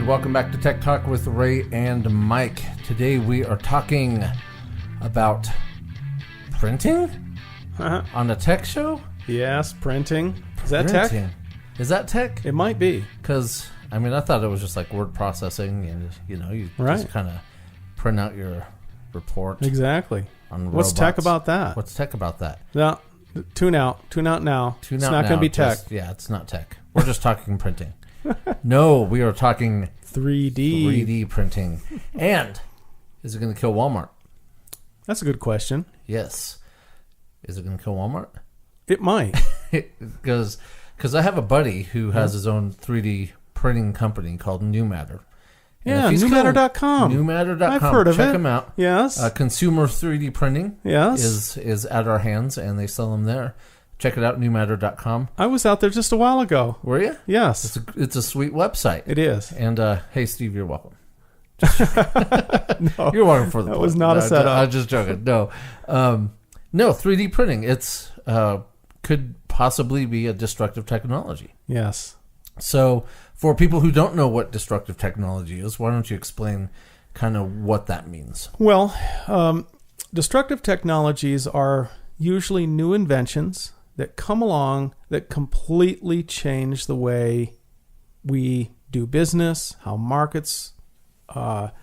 welcome back to Tech Talk with Ray and Mike. Today we are talking about printing on a tech show? Yes, printing. Is that Printing. tech? Is that tech? It might be. Because, I mean, I thought it was just like word processing and, you just kind of print out your report. Exactly. On What's robots. tech about that? What's tech about that? No, tune out. Tune out now. Tune it's out not now. going to be tech. It's not tech. We're just talking printing. No, we are talking 3D printing. And is it going to kill Walmart? That's a good question. Yes. Is it going to kill Walmart? It might. Because I have a buddy who has his own 3D printing company called New Matter. Yeah, newmatter.com. Newmatter.com. I've heard of it. Check them out. Yes. Consumer 3D printing is at our hands, and they sell them there. Check it out, newmatter.com. I was out there just a while ago. Were you? Yes. It's a sweet website. It is. And, hey, Steve, you're welcome. No, you're welcome for the That was not a setup. I'm just joking. No. No, 3D printing. It's could possibly be a destructive technology. Yes. So for people who don't know what destructive technology is, why don't you explain kind of what that means? Well, destructive technologies are usually new inventions that come along that completely change the way we do business, how markets, our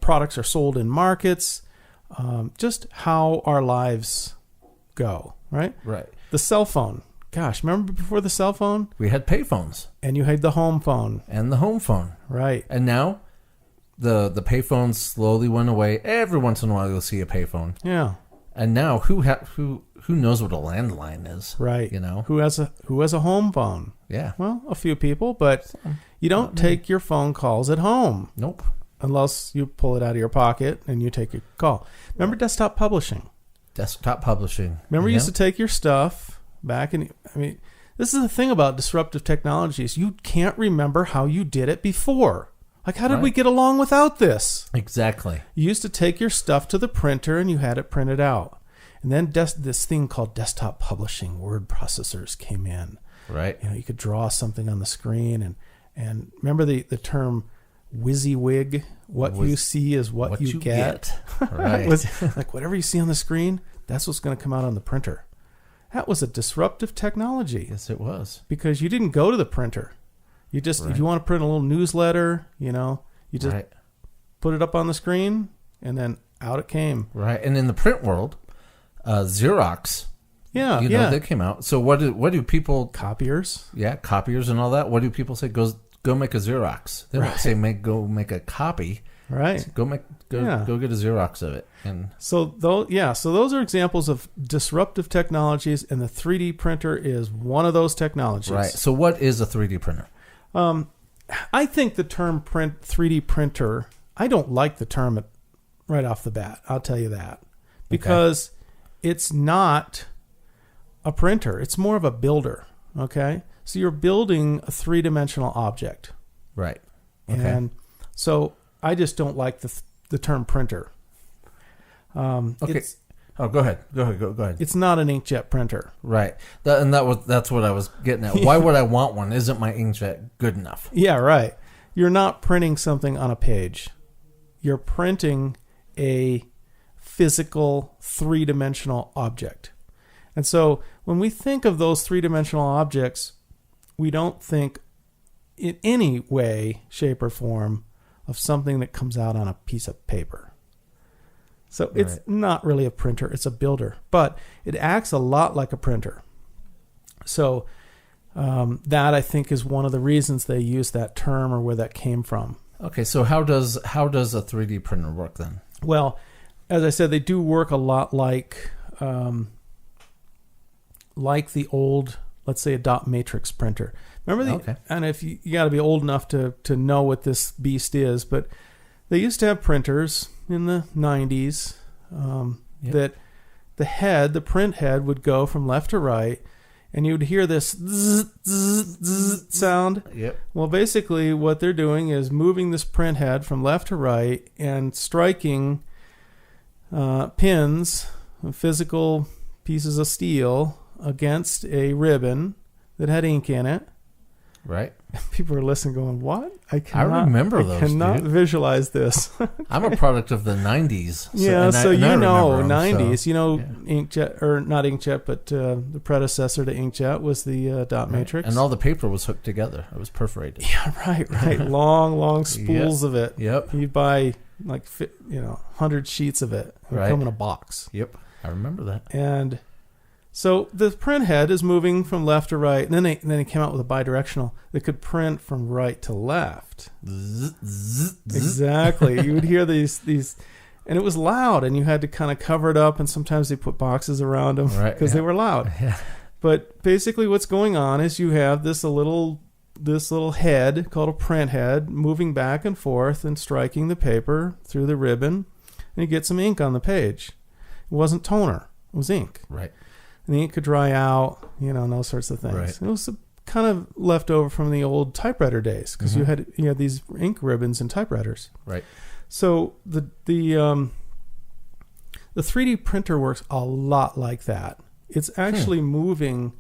products are sold in markets, just how our lives go, right? Right. The cell phone. Gosh, remember before the cell phone? We had payphones. And you had the home phone. And the home phone. Right. And now the payphones slowly went away. Every once in a while you'll see a payphone. Yeah. And now who knows what a landline is? Right. You know? Who has a home phone? Yeah. Well, a few people, but you don't take your phone calls at home. Nope. Unless you pull it out of your pocket and you take your call. Remember desktop publishing? Desktop publishing. Remember you used to take your stuff back and this is the thing about disruptive technologies. You can't remember how you did it before. Like, how did we get along without this? Exactly. You used to take your stuff to the printer and you had it printed out. And then this thing called desktop publishing, word processors came in. Right. You could draw something on the screen and remember the term WYSIWYG, you see is what you get. Right. Like whatever you see on the screen, that's what's going to come out on the printer. That was a disruptive technology. Yes, it was. Because you didn't go to the printer. You just, if you want to print a little newsletter, you just put it up on the screen and then out it came. Right. And in the print world, Xerox, they came out. So what do people... Copiers. Yeah, copiers and all that. What do people say? Go make a Xerox. They don't say go make a copy. Right. So go get a Xerox of it. And so those are examples of disruptive technologies, and the 3D printer is one of those technologies. Right. So what is a 3D printer? I think the term 3D printer, I don't like the term right off the bat. I'll tell you that. Because it's not a printer. It's more of a builder. Okay? So you're building a three-dimensional object. Right. Okay. And so I just don't like the term printer. Okay. Go ahead. Go ahead. It's not an inkjet printer. Right. That's what I was getting at. Why would I want one? Isn't my inkjet good enough? Yeah, right. You're not printing something on a page. You're printing a physical three-dimensional object. And so when we think of those three-dimensional objects, we don't think in any way, shape, or form of something that comes out on a piece of paper. So it's not really a printer, it's a builder. But it acts a lot like a printer. So that, I think, is one of the reasons they use that term or where that came from. Okay, so how does a 3D printer work then? Well, as I said, they do work a lot like the old, let's say, a dot matrix printer. Remember and if you got to be old enough to know what this beast is, but they used to have printers in the 90s that the print head would go from left to right, and you would hear this zzz, zzz, zzz sound. Yep. Well, basically what they're doing is moving this print head from left to right and striking pins, physical pieces of steel, against a ribbon that had ink in it. Right. People are listening going, what? I remember those, I cannot dude. visualize this. I'm a product of the 90s. Yeah, so and I remember 90s. them, Inkjet, or not Inkjet, but the predecessor to Inkjet was the dot matrix. And all the paper was hooked together. It was perforated. Yeah, right. Long spools of it. Yep. You'd buy 100 sheets of it. It would come in a box. Yep, I remember that. And so the print head is moving from left to right, and then they came out with a bidirectional that could print from right to left. Exactly. You would hear these, and it was loud, and you had to kind of cover it up, and sometimes they put boxes around them because they were loud. Yeah. But basically, what's going on is you have this little head called a print head moving back and forth and striking the paper through the ribbon, and you get some ink on the page. It wasn't toner; it was ink. Right. And the ink could dry out, and those sorts of things. Right. It was kind of left over from the old typewriter days because you had these ink ribbons in typewriters. Right. So the 3D printer works a lot like that. It's actually moving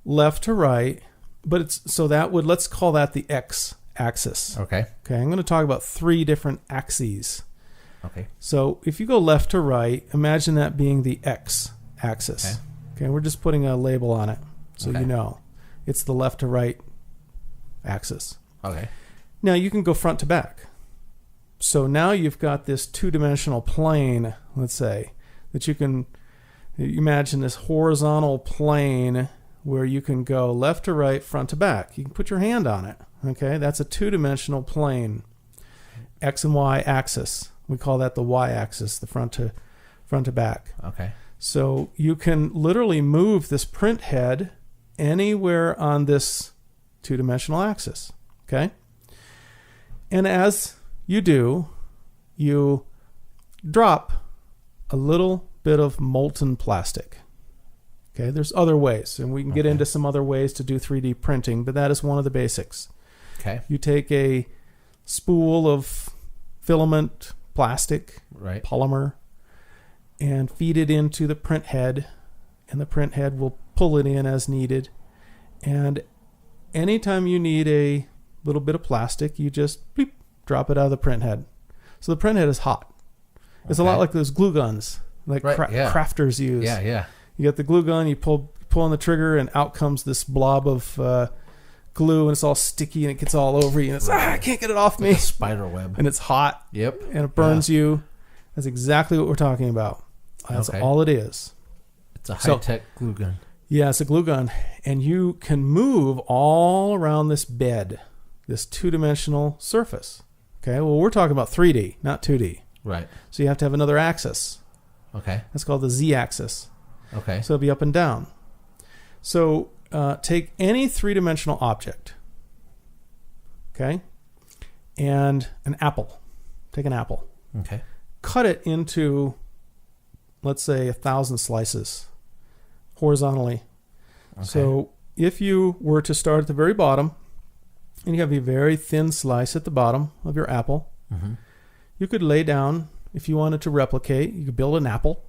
left to right, but let's call that the X axis. Okay. Okay. I'm going to talk about 3 different axes. Okay. So if you go left to right, imagine that being the X axis. Okay, we're just putting a label on it so you know. It's the left to right axis. Okay. Now you can go front to back. So now you've got this 2-dimensional plane, let's say, that you can imagine this horizontal plane where you can go left to right, front to back. You can put your hand on it. Okay, that's a 2-dimensional plane. X and Y axis. We call that the Y axis, the front to back. Okay. So you can literally move this print head anywhere on this 2-dimensional axis, okay? And as you do, you drop a little bit of molten plastic. Okay, there's other ways, and we can get into some other ways to do 3D printing, but that is one of the basics. Okay. You take a spool of filament plastic, polymer, and feed it into the print head, and the print head will pull it in as needed. And anytime you need a little bit of plastic, you just bleep, drop it out of the print head. So the print head is hot. It's a lot like those glue guns, like crafters use. Yeah, yeah. You get the glue gun, you pull on the trigger, and out comes this blob of glue, and it's all sticky, and it gets all over you, and it's I can't get it off me. Like a spider web. And it's hot. Yep. And it burns you. That's exactly what we're talking about. That's all it is. It's a high-tech glue gun. Yeah, it's a glue gun. And you can move all around this bed, this 2-dimensional surface. Okay, well, we're talking about 3D, not 2D. Right. So you have to have another axis. Okay. That's called the Z-axis. Okay. So it'll be up and down. So take any 3-dimensional object. Okay? And an apple. Take an apple. Okay. Cut it into, let's say, 1,000 slices horizontally. Okay. So if you were to start at the very bottom, and you have a very thin slice at the bottom of your apple, you could lay down, if you wanted to replicate, you could build an apple.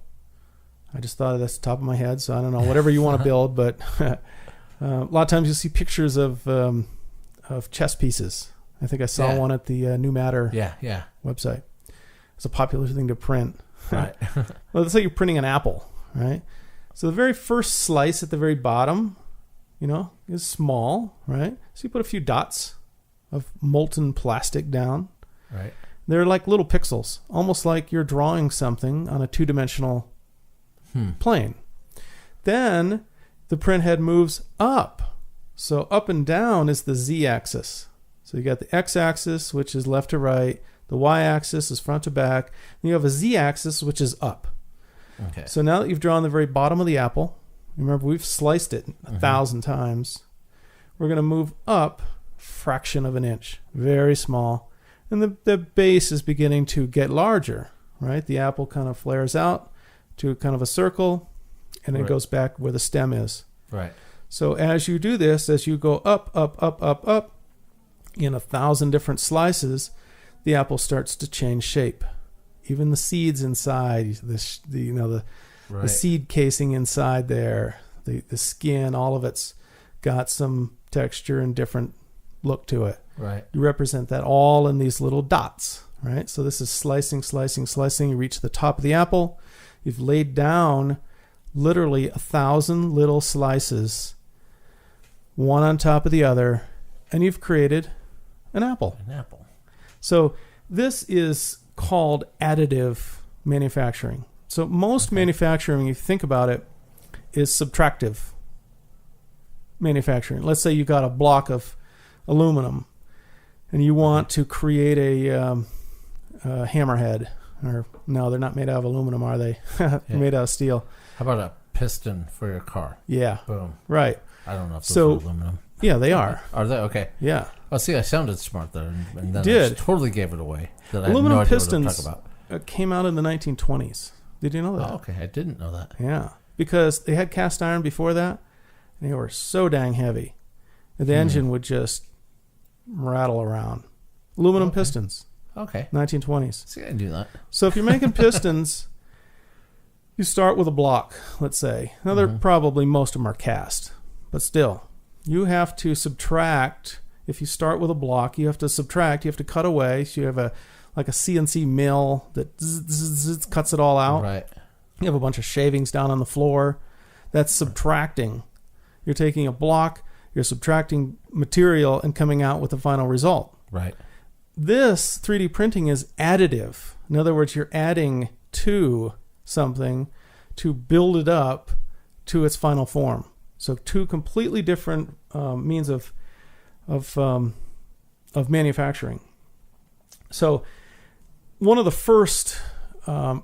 I just thought of this at the top of my head, so I don't know, whatever you want to build, but a lot of times you'll see pictures of chess pieces. I think I saw one at the New Matter website. It's a popular thing to print. Right. Well, let's say you're printing an apple, right? So the very first slice at the very bottom, is small, right? So you put a few dots of molten plastic down. Right. They're like little pixels, almost like you're drawing something on a 2-dimensional plane. Then the print head moves up. So up and down is the Z-axis. So you got the X-axis, which is left to right. The Y-axis is front to back. And you have a Z-axis, which is up. Okay. So now that you've drawn the very bottom of the apple, remember we've sliced it 1,000 times. We're going to move up a fraction of an inch, very small. And the base is beginning to get larger, right? The apple kind of flares out to kind of a circle, and it goes back where the stem is. Right. So as you do this, as you go up, in 1,000 different slices, the apple starts to change shape. Even the seeds inside, the seed casing inside there, the skin, all of it's got some texture and different look to it. Right. You represent that all in these little dots, right? So this is slicing, slicing, slicing. You reach the top of the apple. You've laid down literally 1,000 little slices, one on top of the other, and you've created an apple. An apple. So this is called additive manufacturing. So most manufacturing, if you think about it, is subtractive manufacturing. Let's say you got a block of aluminum and you want to create a hammerhead. Or no, they're not made out of aluminum, are they? They're made out of steel. How about a piston for your car? Yeah. Boom. Right. I don't know if those are aluminum. Yeah, they are. Are they? Okay. Yeah. Oh, see, I sounded smart there, and then did. I just totally gave it away. That I Aluminum had no pistons idea what to talk about. Came out in the 1920s. Did you know that? Oh, okay. I didn't know that. Yeah. Because they had cast iron before that, and they were so dang heavy that the engine would just rattle around. Aluminum pistons. Okay. 1920s. See, I do that. So if you're making pistons, you start with a block, let's say. Now, they're probably, most of them are cast, but still, you have to subtract. If you start with a block, you have to subtract. You have to cut away. So you have a CNC mill that cuts it all out. Right. You have a bunch of shavings down on the floor. That's subtracting. You're taking a block, you're subtracting material, and coming out with the final result. Right. This 3D printing is additive. In other words, you're adding to something to build it up to its final form. So two completely different means of manufacturing. So one of the first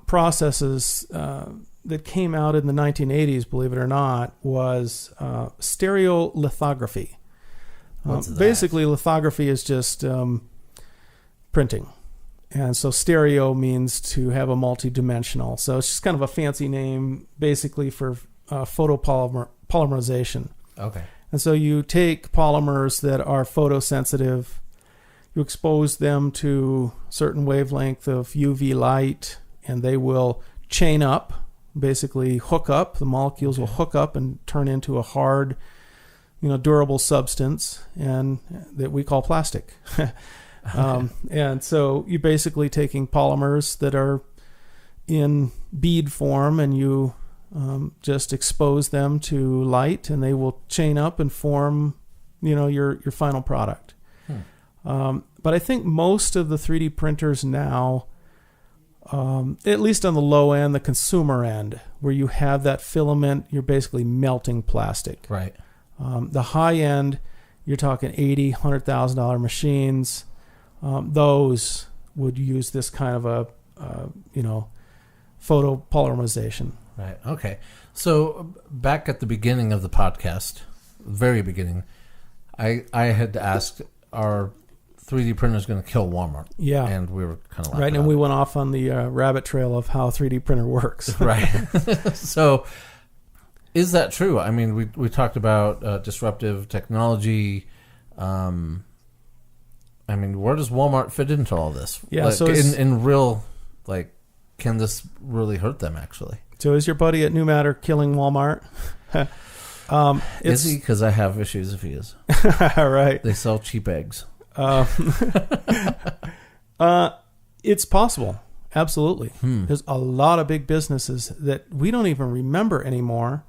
processes that came out in the 1980s, believe it or not, was stereolithography. What's that? Basically, lithography is just printing. And so stereo means to have a multi-dimensional. So it's just kind of a fancy name basically for photopolymerization. Okay. And so you take polymers that are photosensitive, you expose them to certain wavelength of UV light, and they will chain up, basically hook up. The molecules will hook up and turn into a hard, durable substance, and that we call plastic. And so you're basically taking polymers that are in bead form, and you just expose them to light, and they will chain up and form, your final product. But I think most of the 3D printers now, at least on the low end, the consumer end, where you have that filament, you're basically melting plastic. Right. The high end, you're talking $80,000, $100,000 machines. Those would use this kind of a, photopolymerization. Right. Okay. So back at the beginning of the podcast, very beginning, I had asked, are 3D printers going to kill Walmart? Yeah. And we were kind of right, and we went off on the rabbit trail of how a 3D printer works. Right. So is that true? I mean, we talked about disruptive technology. I mean, where does Walmart fit into all this? Yeah, like, so in real, can this really hurt them, actually? So is your buddy at New Matter killing Walmart? Is he? Because I have issues if he is. Right. They sell cheap eggs. It's possible. Absolutely. There's a lot of big businesses that we don't even remember anymore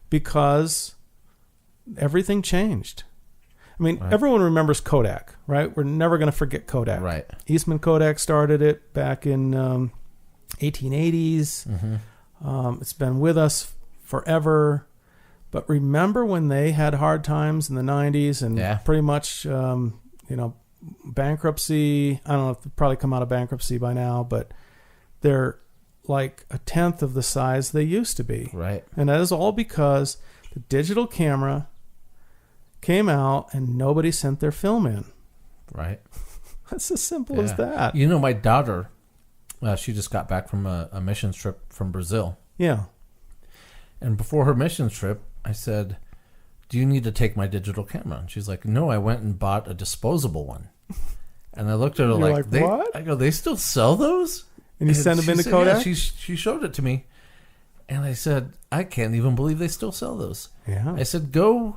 because everything changed. I mean, everyone remembers Kodak, right? We're never going to forget Kodak. Right. Eastman Kodak started it back in 1880s. It's been with us forever. But remember when they had hard times in the 90s and pretty much, bankruptcy. I don't know if they've probably come out of bankruptcy by now, but they're like a tenth of the size they used to be. Right. And that is all because the digital camera came out and nobody sent their film in. Right. That's as simple as that. My daughter, she just got back from a missions trip from Brazil. Yeah. And before her missions trip, I said, do you need to take my digital camera? And she's like, no, I went and bought a disposable one. And I looked at her like what? I go, they still sell those? And you send them into Kodak? Yeah, she showed it to me. And I said, I can't even believe they still sell those. Yeah. I said, go,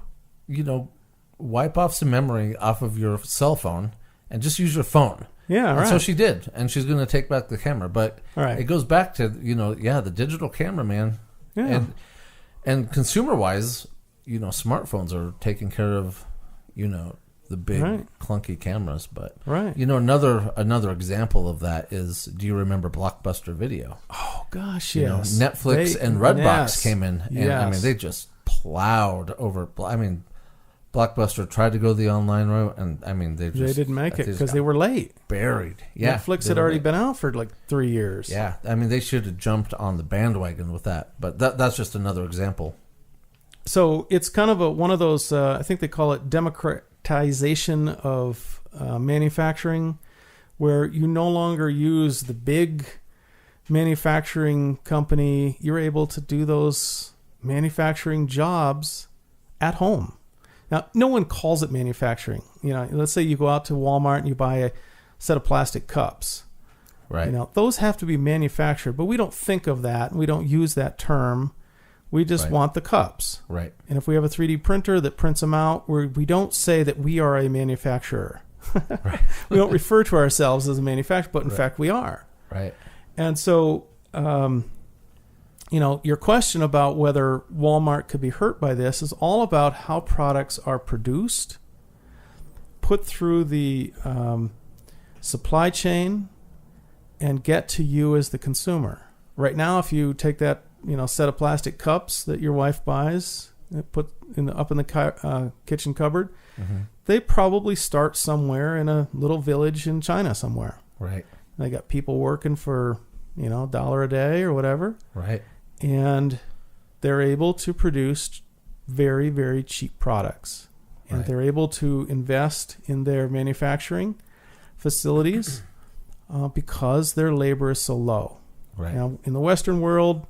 wipe off some memory off of your cell phone and just use your phone. Yeah, and right. so she did, and she's going to take back the camera. But it goes back to, the digital camera, man. Yeah. And consumer-wise, smartphones are taking care of, the big clunky cameras. But another example of that is, do you remember Blockbuster Video? Oh gosh, yes. Netflix and Redbox came in, and they just plowed over. Blockbuster tried to go the online route, and they didn't make it because they were late. Buried. Yeah, Netflix had already been out for like 3 years. Yeah, they should have jumped on the bandwagon with that. But that's just another example. So it's kind of one of those. I think they call it democratization of manufacturing, where you no longer use the big manufacturing company. You're able to do those manufacturing jobs at home. Now, no one calls it manufacturing. Let's say you go out to Walmart and you buy a set of plastic cups. Right. Those have to be manufactured, but we don't think of that, and we don't use that term. We just want the cups. Right. And if we have a 3D printer that prints them out, we don't say that we are a manufacturer. Right. We don't refer to ourselves as a manufacturer, but in fact we are. Right. And so, your question about whether Walmart could be hurt by this is all about how products are produced, put through the supply chain, and get to you as the consumer. Right now, if you take that set of plastic cups that your wife buys, put up in the kitchen cupboard, they probably start somewhere in a little village in China somewhere. Right. They got people working for $1 a day or whatever. Right. And they're able to produce very, very cheap products. And they're able to invest in their manufacturing facilities because their labor is so low. Right. Now, in the Western world,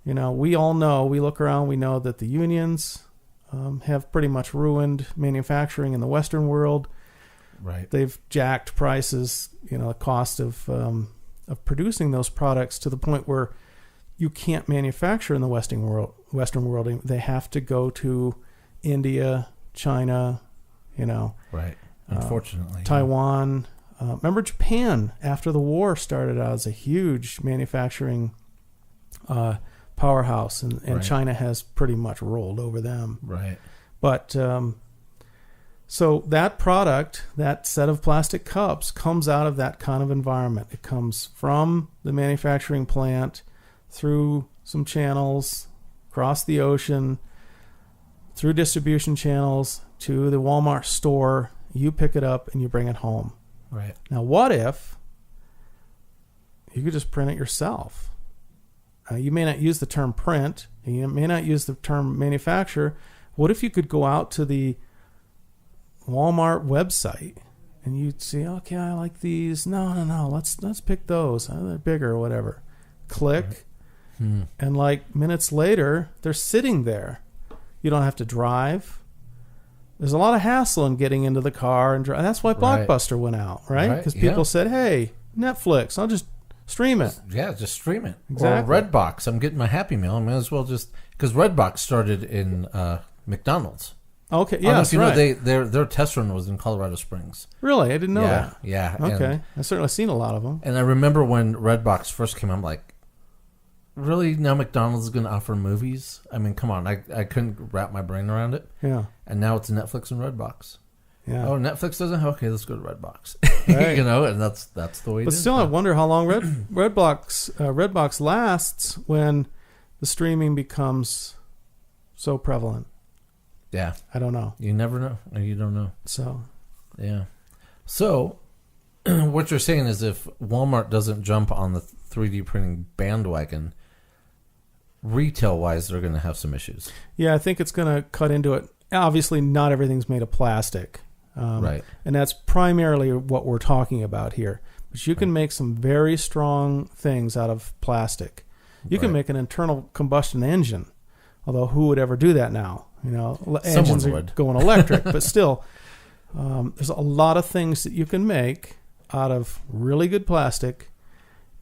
we all know, we look around, we know that the unions have pretty much ruined manufacturing in the Western world. Right. They've jacked prices, the cost of producing those products to the point where you can't manufacture in the Western world. They have to go to India, China, Right. Unfortunately. Taiwan. Remember Japan, after the war, started out as a huge manufacturing powerhouse, and China has pretty much rolled over them. Right. But so that product, that set of plastic cups, comes out of that kind of environment. It comes from the manufacturing plant, through some channels, across the ocean, through distribution channels, to the Walmart store. You pick it up and you bring it home. Right. Now, what if you could just print it yourself? You may not use the term print. You may not use the term manufacture. What if you could go out to the Walmart website and you'd see, okay, I like these. No, let's pick those. They're bigger or whatever. Click. And like minutes later, they're sitting there. You don't have to drive. There's a lot of hassle in getting into the car and drive. That's why Blockbuster went out, right? Because people said, hey, Netflix, I'll just stream it. Just stream it. Exactly. Or Redbox. I'm getting my Happy Meal. I might as well just... Because Redbox started in McDonald's. Okay, yeah, that's right. Their test run was in Colorado Springs. Really? I didn't know that. Yeah. Okay. I've certainly seen a lot of them. And I remember when Redbox first came, I'm like, really? Now McDonald's is going to offer movies? I mean, come on. I couldn't wrap my brain around it. Yeah. And now it's Netflix and Redbox. Yeah. Oh, Netflix doesn't? Okay, let's go to Redbox. Right. And that's the way it is. But still, I wonder how long Redbox lasts when the streaming becomes so prevalent. Yeah. I don't know. You never know. You don't know. So. Yeah. So, what you're saying is if Walmart doesn't jump on the 3D printing bandwagon, retail-wise, they're going to have some issues. Yeah, I think it's going to cut into it. Obviously, not everything's made of plastic. Right. And that's primarily what we're talking about here. But you can make some very strong things out of plastic. You can make an internal combustion engine, although who would ever do that now? Engines are going electric, but still, there's a lot of things that you can make out of really good plastic.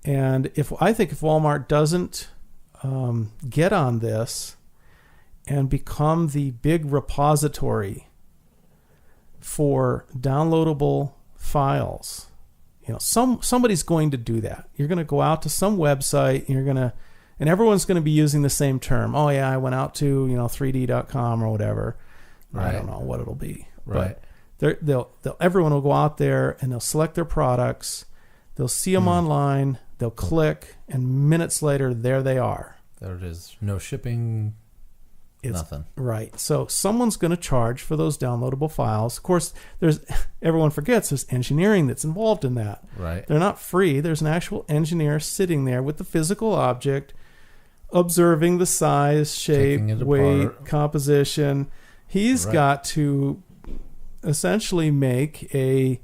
And I think if Walmart doesn't get on this and become the big repository for downloadable files, somebody's going to do that. You're going to go out to some website and everyone's going to be using the same term. Oh yeah, I went out to 3D.com or whatever. Right. I don't know what it'll be. Right. But everyone will go out there and they'll select their products. They'll see them online. They'll click, and minutes later, there they are. There it is. No shipping. Nothing. Right. So someone's going to charge for those downloadable files. Of course, everyone forgets there's engineering that's involved in that. Right. They're not free. There's an actual engineer sitting there with the physical object, observing the size, shape, weight, composition. He's got to essentially make a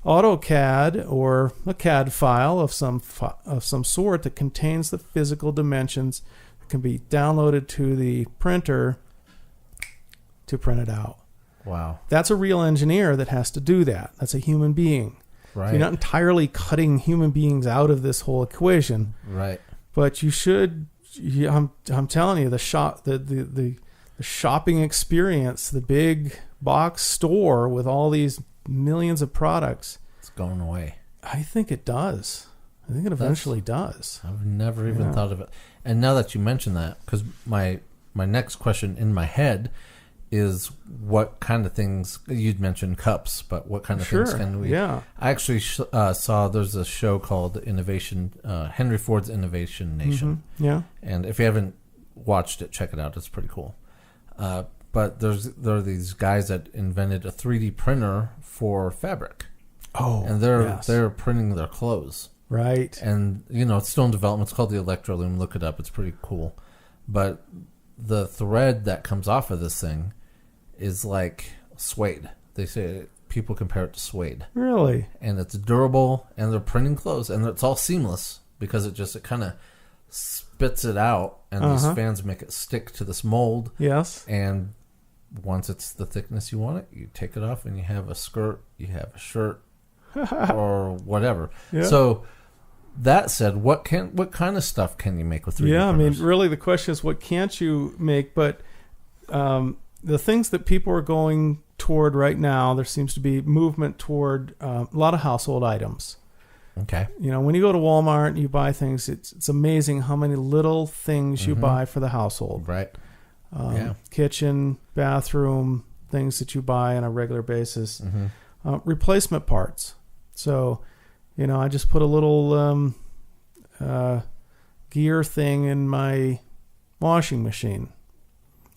AutoCAD or a CAD file of some sort that contains the physical dimensions that can be downloaded to the printer to print it out. Wow. That's a real engineer that has to do that. That's a human being. Right. You're not entirely cutting human beings out of this whole equation. Right. But you should. I'm telling you, the shopping experience, the big box store with all these millions of products, it's going away. I think it does. I think it eventually does. I've never even thought of it. And now that you mention that, because my next question in my head is what kind of things, you'd mentioned cups, but what kind of things can we... Yeah. I actually saw there's a show called Innovation, Henry Ford's Innovation Nation. Mm-hmm. Yeah. And if you haven't watched it, check it out. It's pretty cool. But there are these guys that invented a 3D printer for fabric. Oh, and they're printing their clothes. Right. And it's still in development. It's called the Electrolume. Look it up. It's pretty cool. But the thread that comes off of this thing is like suede. They say people compare it to suede. Really? And it's durable, and they're printing clothes, and it's all seamless because it kind of spits it out, and these fans make it stick to this mold. Yes. And once it's the thickness you want it, you take it off, and you have a skirt, you have a shirt, or whatever. Yeah. So that said, what kind of stuff can you make with 3D printers? I mean, really the question is what can't you make? But the things that people are going toward right now, there seems to be movement toward a lot of household items. Okay. When you go to Walmart and you buy things, it's amazing how many little things you buy for the household. Right. Kitchen, bathroom, things that you buy on a regular basis. Replacement parts. So, I just put a little gear thing in my washing machine.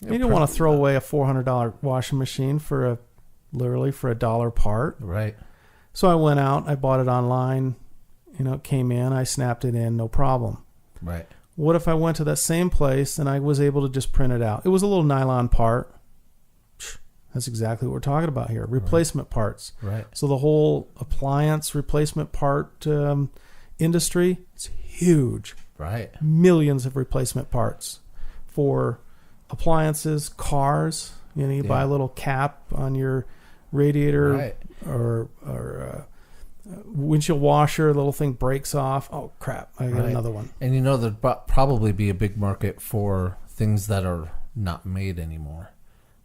You don't want to throw away a $400 washing machine for literally for $1 part. Right. So I went out, I bought it online, it came in, I snapped it in, no problem. Right. What if I went to that same place and I was able to just print it out? It was a little nylon part. That's exactly what we're talking about here. Replacement parts. Right. So the whole appliance replacement part industry, it's huge. Right. Millions of replacement parts for appliances, cars. You buy a little cap on your radiator or windshield washer, the little thing breaks off. Oh, crap. I got another one. And there'd probably be a big market for things that are not made anymore.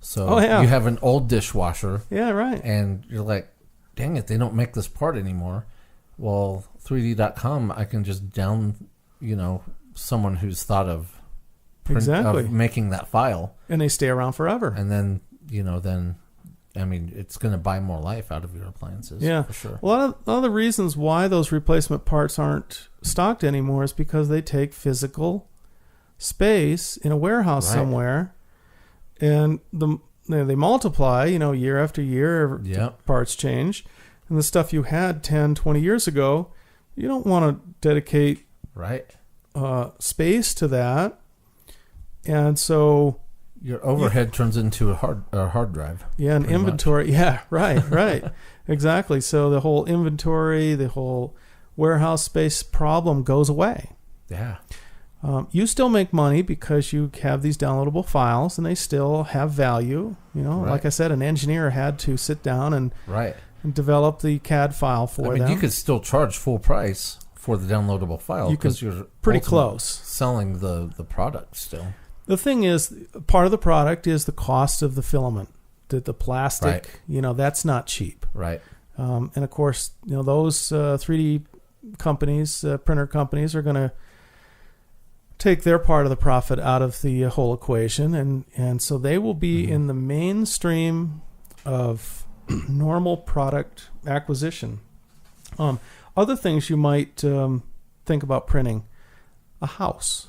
So you have an old dishwasher. Yeah, right. And you're like, dang it, they don't make this part anymore. Well, 3D.com, I can just someone who's thought of making that file. And they stay around forever. And then, it's going to buy more life out of your appliances. Yeah, for sure. A lot of the reasons why those replacement parts aren't stocked anymore is because they take physical space in a warehouse somewhere. And they multiply, year after year. Parts change. And the stuff you had 10, 20 years ago, you don't want to dedicate space to that. And so your overhead turns into a hard drive. Yeah, an inventory. Much. Yeah, right. Exactly. So the whole inventory, the whole warehouse space problem goes away. Yeah. You still make money because you have these downloadable files and they still have value. Like I said, an engineer had to sit down and develop the CAD file for them. You could still charge full price for the downloadable file because you're pretty close selling the product still. The thing is, part of the product is the cost of the filament. the plastic, right. That's not cheap. Right. And of course, those 3D companies, printer companies, are going to take their part of the profit out of the whole equation, and so they will be in the mainstream of normal product acquisition. Other things you might think about printing: a house.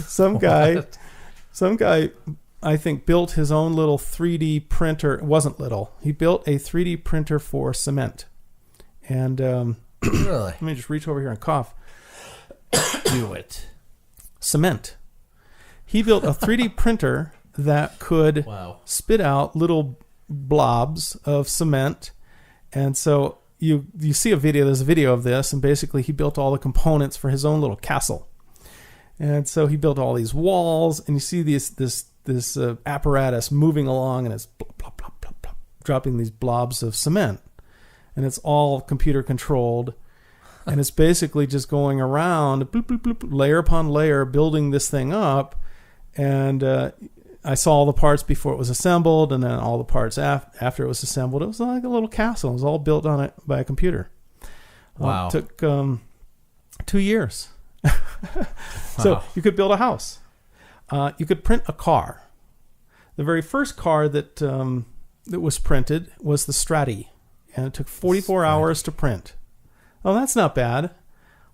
Some guy, I think, built his own little 3D printer. It wasn't little. He built a 3D printer for cement. And really? Let me just reach over here and cough. Do it. Cement. He built a 3D printer that could spit out little blobs of cement. And so you see there's a video of this, and basically he built all the components for his own little castle. And so he built all these walls, and you see this apparatus moving along, and it's blop, blop, blop, blop, blop, dropping these blobs of cement. And it's all computer controlled. And it's basically just going around, bloop, bloop, bloop, layer upon layer, building this thing up. And I saw all the parts before it was assembled, and then all the parts after it was assembled. It was like a little castle. It was all built on it by a computer. Wow. It took 2 years. So you could build a house. You could print a car. The very first car that was printed was the Strati, and it took 44 hours to print. Oh, that's not bad.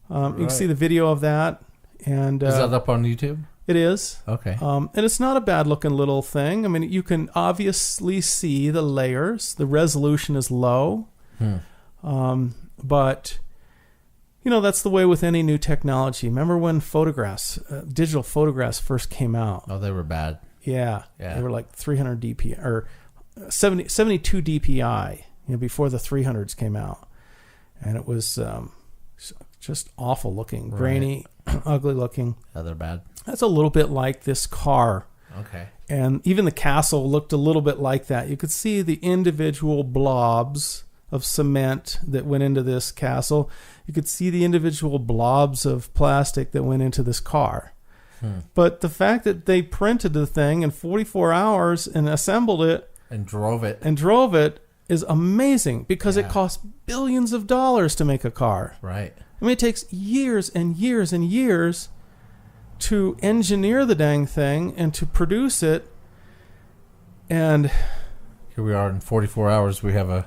You can see the video of that. And is that up on YouTube? It is. Okay. And it's not a bad-looking little thing. I mean, you can obviously see the layers. The resolution is low. But, that's the way with any new technology. Remember when digital photographs first came out? Oh, they were bad. Yeah. They were like 300 DPI, or 72 DPI, before the 300s came out. And it was just awful looking, grainy, ugly looking. Yeah, they're bad. That's a little bit like this car. Okay. And even the castle looked a little bit like that. You could see the individual blobs of cement that went into this castle. You could see the individual blobs of plastic that went into this car. But the fact that they printed the thing in 44 hours and assembled it and drove it is amazing, because it costs billions of dollars to make a car. Right. I mean, it takes years and years and years to engineer the dang thing and to produce it. And here we are in 44 hours. We have a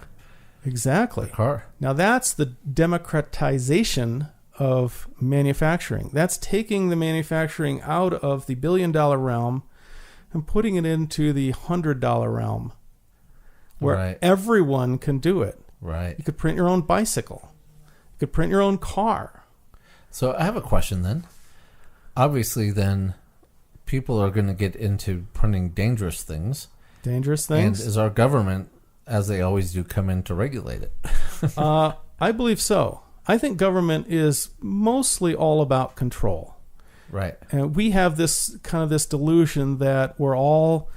car. Now that's the democratization of manufacturing. That's taking the manufacturing out of the $1 billion realm and putting it into the $100 realm, where everyone can do it. Right. You could print your own bicycle. You could print your own car. So I have a question then. Obviously, then, people are going to get into printing dangerous things. Dangerous things? And is our government, as they always do, come in to regulate it? I believe so. I think government is mostly all about control. Right. And we have this delusion that we're all,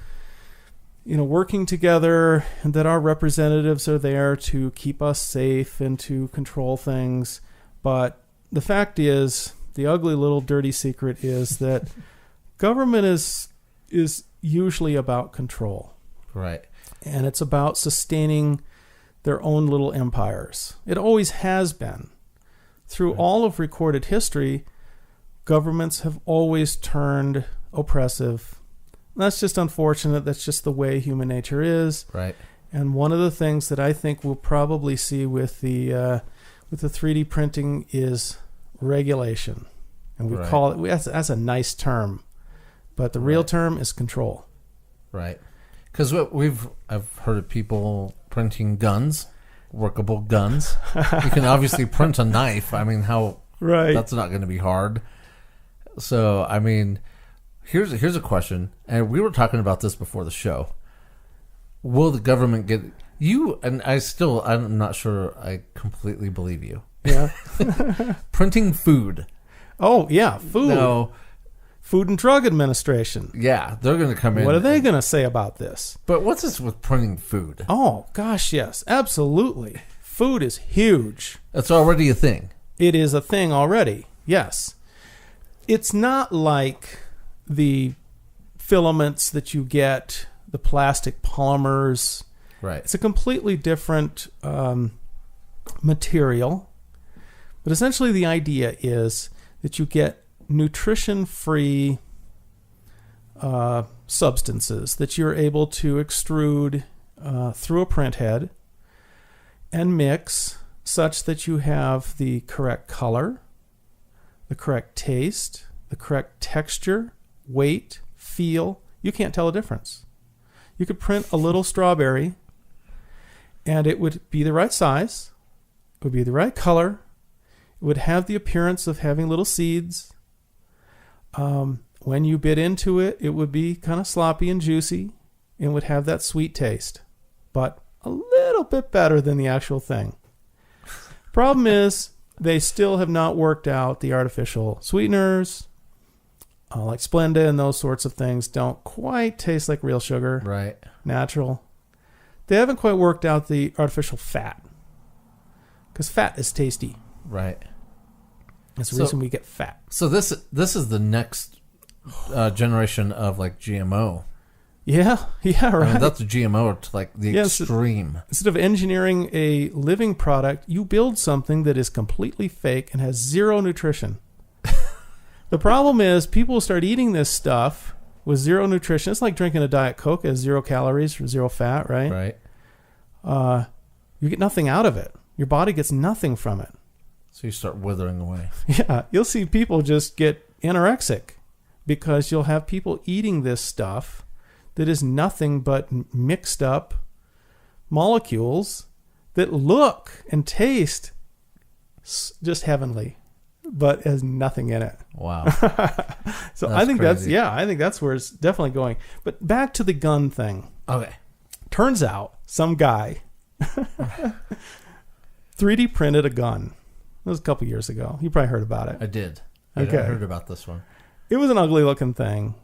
working together, and that our representatives are there to keep us safe and to control things. But the fact is, the ugly little dirty secret is that government is usually about control. Right. And it's about sustaining their own little empires. It always has been. Through all of recorded history, governments have always turned oppressive. That's just unfortunate. That's just the way human nature is. Right. And one of the things that I think we'll probably see with the 3D printing is regulation. And we call it, that's a nice term, but the real term is control. Right. Because I've heard of people printing guns, workable guns. You can obviously print a knife. I mean, that's not going to be hard. So, I mean, here's a question, and we were talking about this before the show. Will the government get you? And I'm not sure I completely believe you. Yeah. Printing food. Oh, yeah, food. No. Food and Drug Administration. Yeah, they're going to come in. What are they going to say about this? But what's this with printing food? Oh, gosh, yes, absolutely. Food is huge. It's already a thing. It is a thing already, yes. It's not like the filaments that you get, the plastic polymers. Right. It's a completely different material. But essentially the idea is that you get nutrition-free substances that you're able to extrude through a print head and mix such that you have the correct color, the correct taste, the correct texture, weight, feel. You can't tell a difference. You could print a little strawberry and it would be the right size, it would be the right color, it would have the appearance of having little seeds. When you bit into it, it would be kind of sloppy and juicy and would have that sweet taste, but a little bit better than the actual thing. Problem is, they still have not worked out the artificial sweeteners, like Splenda and those sorts of things don't quite taste like real sugar. Right. Natural. They haven't quite worked out the artificial fat, because fat is tasty. Right. That's the reason we get fat. So this is the next generation of like GMO. Yeah, right. I mean, that's a GMO to like the extreme. Instead of engineering a living product, you build something that is completely fake and has zero nutrition. The problem is people start eating this stuff with zero nutrition. It's like drinking a Diet Coke. It has 0 calories or 0 fat, right? Right. You get nothing out of it. Your body gets nothing from it. So you start withering away. Yeah, you'll see people just get anorexic because you'll have people eating this stuff that is nothing but mixed up molecules that look and taste just heavenly, but has nothing in it. Wow. So I think crazy. I think that's where it's definitely going. But back to the gun thing. Okay. Turns out some guy 3D printed a gun. It was a couple years ago. You probably heard about it. I did. Okay. I heard about this one. It was an ugly looking thing.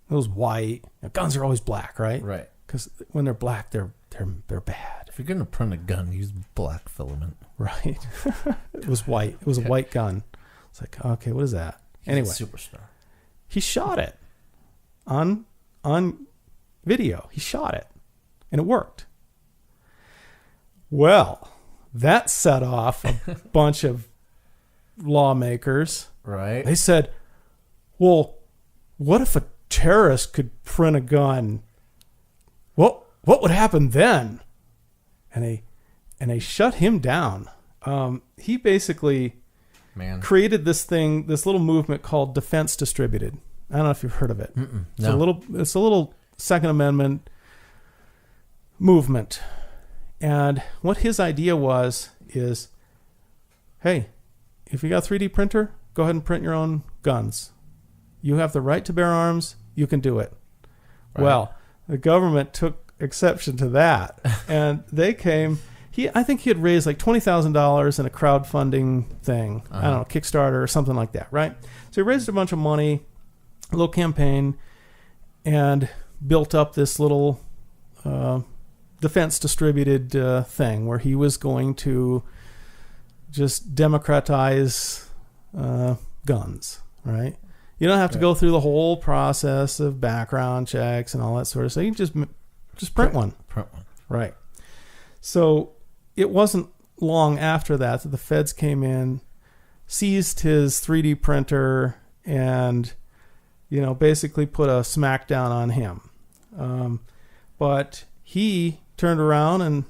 It was white. Now, guns are always black, right? Right. Because when they're black, they're bad. If you're going to print a gun, use black filament. Right. It was white. It was a white gun. It's like, okay, what is that? Anyway, superstar. He shot it on video. He shot it, and it worked. Well, that set off a bunch of lawmakers. Right. They said, well, what if a terrorist could print a gun? What would happen then? And they shut him down. He basically created this little movement called Defense Distributed. I don't know if you've heard of it. No. It's a little Second Amendment movement. And what his idea is, hey, if you got a 3D printer, go ahead and print your own guns. You have the right to bear arms. You can do it. Right. Well, the government took exception to that. And they came... I think he had raised like $20,000 in a crowdfunding thing. I don't know, Kickstarter or something like that, right? So he raised a bunch of money, a little campaign, and built up this little defense distributed thing where he was going to just democratize guns, right? You don't have to go through the whole process of background checks and all that sort of stuff. You can just print one. Print one. Right. So it wasn't long after that the feds came in, seized his 3D printer, and basically put a smackdown on him. But he turned around and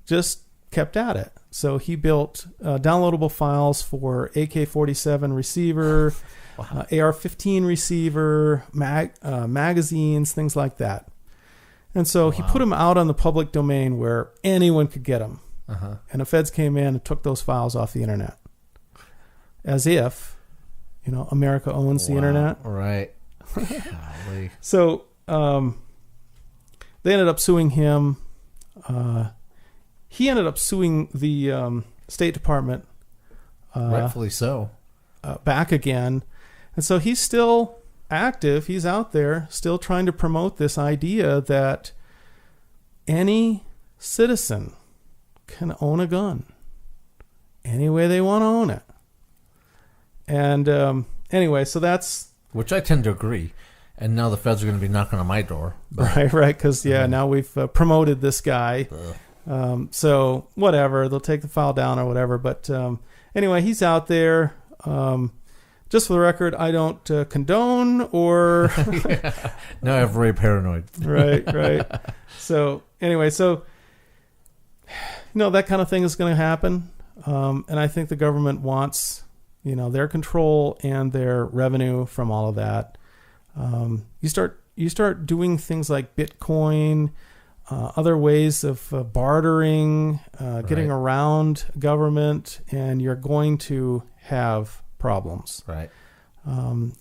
just kept at it. So he built downloadable files for AK-47 receiver, wow. AR-15 receiver, magazines, things like that. And so he put them out on the public domain where anyone could get them. And the feds came in and took those files off the internet. As if, America owns the internet. Right. So they ended up suing him. He ended up suing the State Department. Rightfully so. Back again. And so he's still active. He's out there still trying to promote this idea that any citizen can own a gun any way they want to own it. And anyway, so that's... Which I tend to agree. And now the feds are going to be knocking on my door. Right. Because, now we've promoted this guy. So whatever, they'll take the file down or whatever. But anyway, he's out there. Just for the record, I don't condone or... Now I'm very paranoid. Right. So anyway, that kind of thing is going to happen. And I think the government wants, their control and their revenue from all of that. You start doing things like Bitcoin, other ways of bartering, getting around government, and you're going to have problems. Right.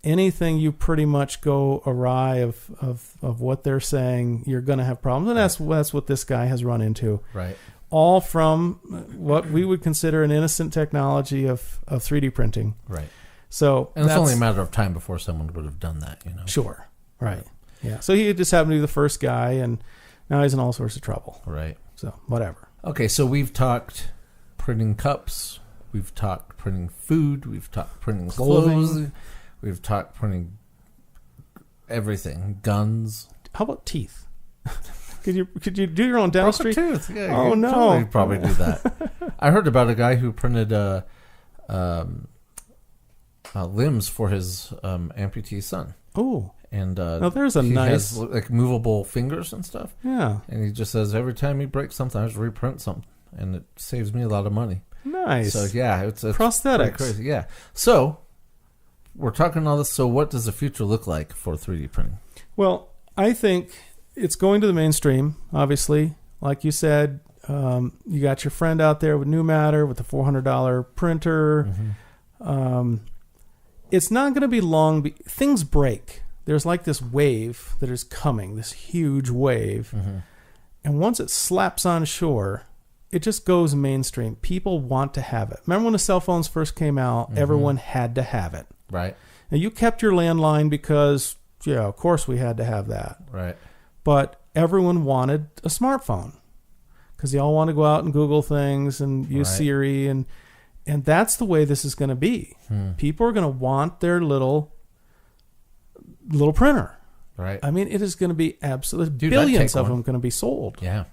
Anything you pretty much go awry of what they're saying, you're going to have problems. And that's what this guy has run into. Right. All from what we would consider an innocent technology of 3D printing. Right. So and it's only a matter of time before someone would have done that, Sure. Right. Yeah. So he just happened to be the first guy, and now he's in all sorts of trouble. Right. So whatever. Okay, so we've talked printing cups, we've talked printing food, we've talked printing clothes, we've talked printing everything, guns. How about teeth? Could you do your own dentistry? Broke a tooth. Yeah, oh no! You'd probably do that. I heard about a guy who printed limbs for his amputee son. Oh. And now there's a nice has, like movable fingers and stuff. Yeah. And he just says every time he breaks something, I just reprint something, and it saves me a lot of money. Nice. So yeah, it's prosthetics. Crazy. Yeah. So we're talking all this. So what does the future look like for 3D printing? Well, I think it's going to the mainstream. Obviously, like you said, you got your friend out there with New Matter with the $400 printer. Mm-hmm. It's not going to be long. Things break. There's like this wave that is coming, this huge wave. Mm-hmm. And once it slaps on shore, it just goes mainstream. People want to have it. Remember when the cell phones first came out, everyone had to have it. Right. And you kept your landline because, of course we had to have that. Right. But everyone wanted a smartphone because they all want to go out and Google things and use Siri. And that's the way this is going to be. People are going to want their little printer. Right. I mean, it is going to be absolutely billions of them going to be sold. Yeah.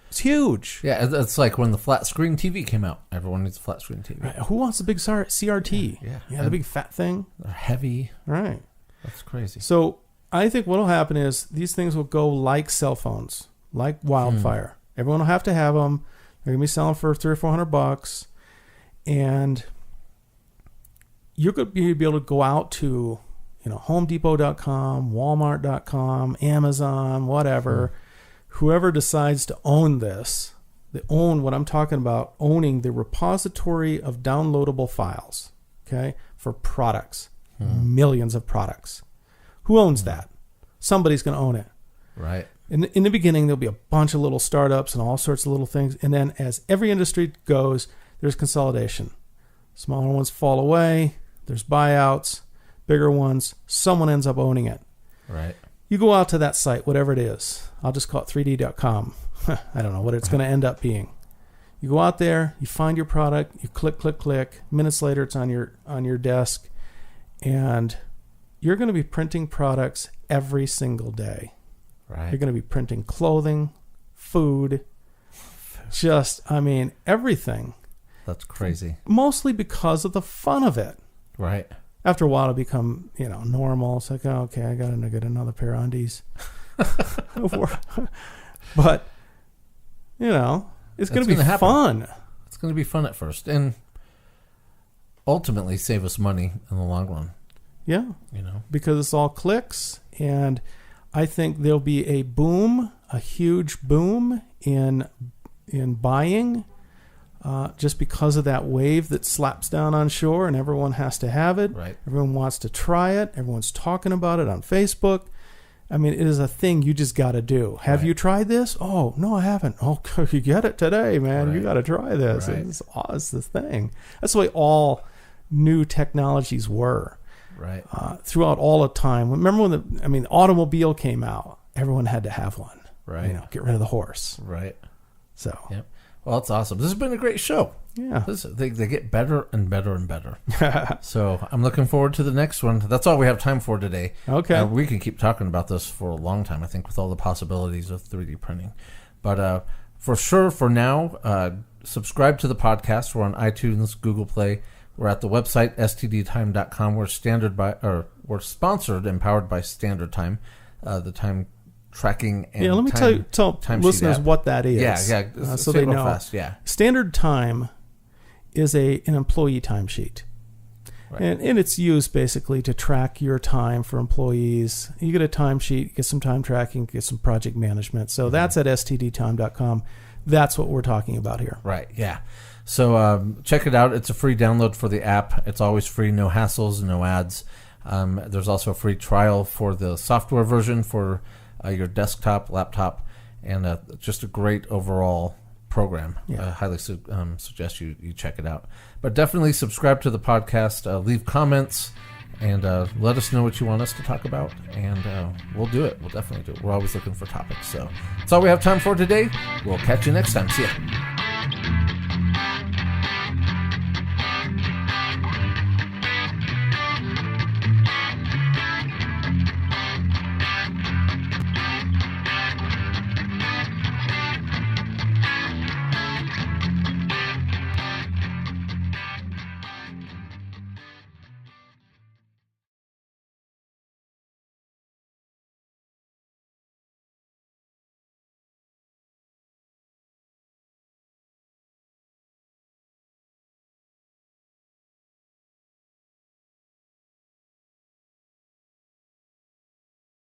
It's huge. Yeah, it's like when the flat screen TV came out. Everyone needs a flat screen TV. Right. Who wants a big CRT? Yeah, the big fat thing. They're heavy. Right. That's crazy. So I think what will happen is these things will go like cell phones, like wildfire. Everyone will have to have them. They're going to be selling for $300 or $400, and you're going to be able to go out to HomeDepot.com, Walmart.com, Amazon, whatever. Whoever decides to own this, they own what I'm talking about, owning the repository of downloadable files, okay, for products, millions of products. Who owns that? Somebody's going to own it. Right. In the beginning, there'll be a bunch of little startups and all sorts of little things. And then as every industry goes, there's consolidation. Smaller ones fall away. There's buyouts. Bigger ones. Someone ends up owning it. Right. You go out to that site, whatever it is. I'll just call it 3D.com. I don't know what it's going to end up being. You go out there, you find your product, you click, click, click. Minutes later, it's on your desk. And you're going to be printing products every single day. Right. You're going to be printing clothing, food, everything. That's crazy. Mostly because of the fun of it. Right. After a while, it'll become, normal. It's like, oh, okay, I got to get another pair of undies. But, it's going to be fun. It's going to be fun at first. And ultimately save us money in the long run. Yeah. Because it's all clicks. And I think there'll be a huge boom in buying. Just because of that wave that slaps down on shore and everyone has to have it. Right. Everyone wants to try it. Everyone's talking about it on Facebook. I mean, it is a thing you just got to do. Have you tried this? Oh, no, I haven't. Oh, you get it today, man. Right. You got to try this. Right. It's the thing. That's the way all new technologies were. Right. Throughout all the time. Remember when the automobile came out? Everyone had to have one. Right. Get rid of the horse. Right. So. Yep. Well, that's awesome. This has been a great show. Yeah. They get better and better and better. So I'm looking forward to the next one. That's all we have time for today. Okay. We can keep talking about this for a long time, I think, with all the possibilities of 3D printing. But for sure, for now, subscribe to the podcast. We're on iTunes, Google Play. We're at the website, stdtime.com. We're sponsored and powered by Standard Time, the time tracking and let me tell listeners what that is. Yeah. So they know. Fast. Yeah. Standard Time is an employee timesheet. Right. And it's used basically to track your time for employees. You get a timesheet, get some time tracking, get some project management. So that's at stdtime.com. That's what we're talking about here. Right, yeah. So check it out. It's a free download for the app. It's always free, no hassles, no ads. There's also a free trial for the software version for your desktop, laptop, and just a great overall program. I highly suggest you check it out. But definitely subscribe to the podcast, leave comments, and let us know what you want us to talk about, and we'll do it. We'll definitely do it. We're always looking for topics. So that's all we have time for today. We'll catch you next time. See ya.